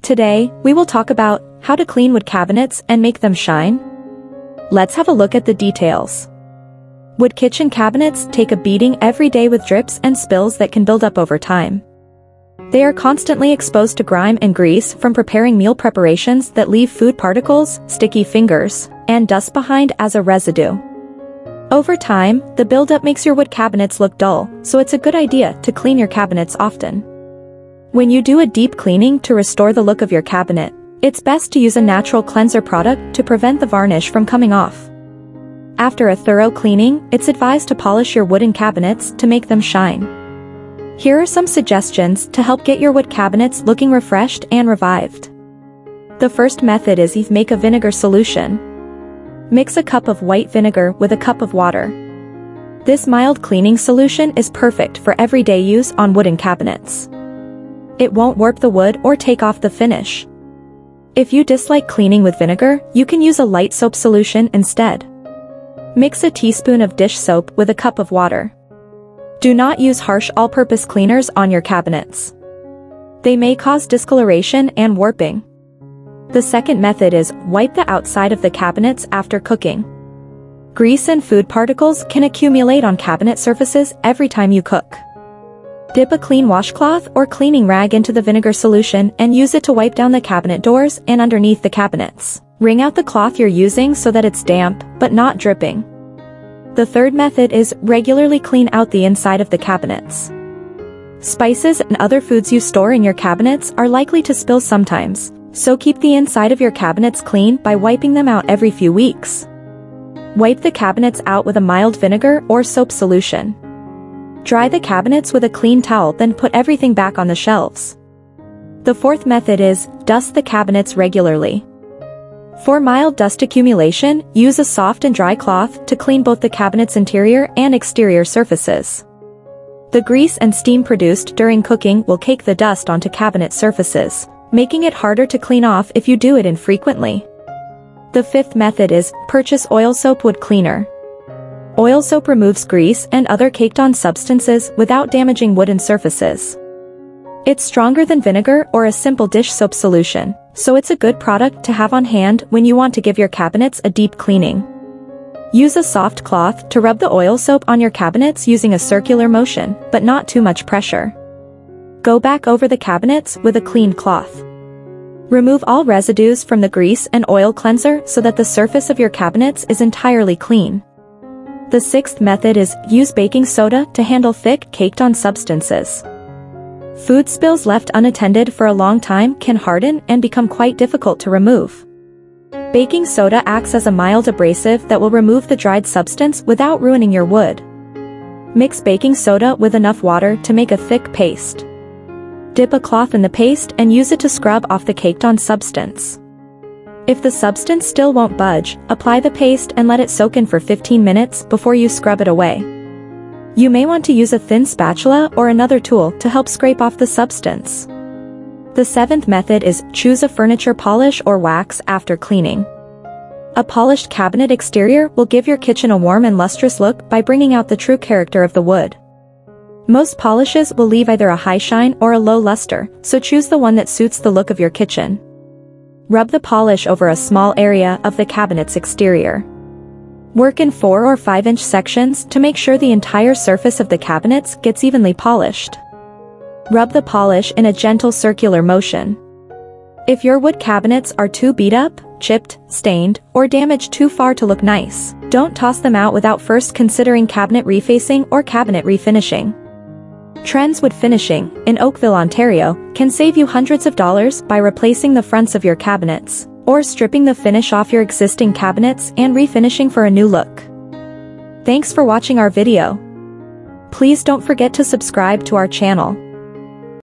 Today, we will talk about how to clean wood cabinets and make them shine. Let's have a look at the details. Wood kitchen cabinets take a beating every day with drips and spills that can build up over time. They are constantly exposed to grime and grease from preparing meal preparations that leave food particles, sticky fingers, and dust behind as a residue. Over time, the buildup makes your wood cabinets look dull, so it's a good idea to clean your cabinets often. When you do a deep cleaning to restore the look of your cabinet, it's best to use a natural cleanser product to prevent the varnish from coming off. After a thorough cleaning, it's advised to polish your wooden cabinets to make them shine. Here are some suggestions to help get your wood cabinets looking refreshed and revived. The first method is make a vinegar solution. Mix a cup of white vinegar with a cup of water. This mild cleaning solution is perfect for everyday use on wooden cabinets. It won't warp the wood or take off the finish. If you dislike cleaning with vinegar, you can use a light soap solution instead. Mix a teaspoon of dish soap with a cup of water. Do not use harsh all-purpose cleaners on your cabinets. They may cause discoloration and warping. The second method is wipe the outside of the cabinets after cooking. Grease and food particles can accumulate on cabinet surfaces every time you cook. Dip a clean washcloth or cleaning rag into the vinegar solution and use it to wipe down the cabinet doors and underneath the cabinets. Wring out the cloth you're using so that it's damp, but not dripping. The third method is regularly clean out the inside of the cabinets. Spices and other foods you store in your cabinets are likely to spill sometimes, so keep the inside of your cabinets clean by wiping them out every few weeks. Wipe the cabinets out with a mild vinegar or soap solution. Dry the cabinets with a clean towel, then put everything back on the shelves. The fourth method is dust the cabinets regularly. For mild dust accumulation, use a soft and dry cloth to clean both the cabinet's interior and exterior surfaces. The grease and steam produced during cooking will cake the dust onto cabinet surfaces, making it harder to clean off if you do it infrequently. The fifth method is purchase oil soap wood cleaner. Oil soap removes grease and other caked-on substances without damaging wooden surfaces. It's stronger than vinegar or a simple dish soap solution, so it's a good product to have on hand when you want to give your cabinets a deep cleaning. Use a soft cloth to rub the oil soap on your cabinets using a circular motion, but not too much pressure. Go back over the cabinets with a clean cloth. Remove all residues from the grease and oil cleanser so that the surface of your cabinets is entirely clean. The sixth method is use baking soda to handle thick, caked-on substances. Food spills left unattended for a long time can harden and become quite difficult to remove. Baking soda acts as a mild abrasive that will remove the dried substance without ruining your wood. Mix baking soda with enough water to make a thick paste. Dip a cloth in the paste and use it to scrub off the caked-on substance. If the substance still won't budge, apply the paste and let it soak in for 15 minutes before you scrub it away. You may want to use a thin spatula or another tool to help scrape off the substance. The seventh method is choose a furniture polish or wax after cleaning. A polished cabinet exterior will give your kitchen a warm and lustrous look by bringing out the true character of the wood. Most polishes will leave either a high shine or a low luster, so choose the one that suits the look of your kitchen. Rub the polish over a small area of the cabinet's exterior. Work in 4 or 5-inch sections to make sure the entire surface of the cabinets gets evenly polished. Rub the polish in a gentle circular motion. If your wood cabinets are too beat up, chipped, stained, or damaged too far to look nice, don't toss them out without first considering cabinet refacing or cabinet refinishing. Trends Wood Finishing, in Oakville, Ontario, can save you hundreds of dollars by replacing the fronts of your cabinets, or stripping the finish off your existing cabinets and refinishing for a new look. Thanks for watching our video. Please don't forget to subscribe to our channel.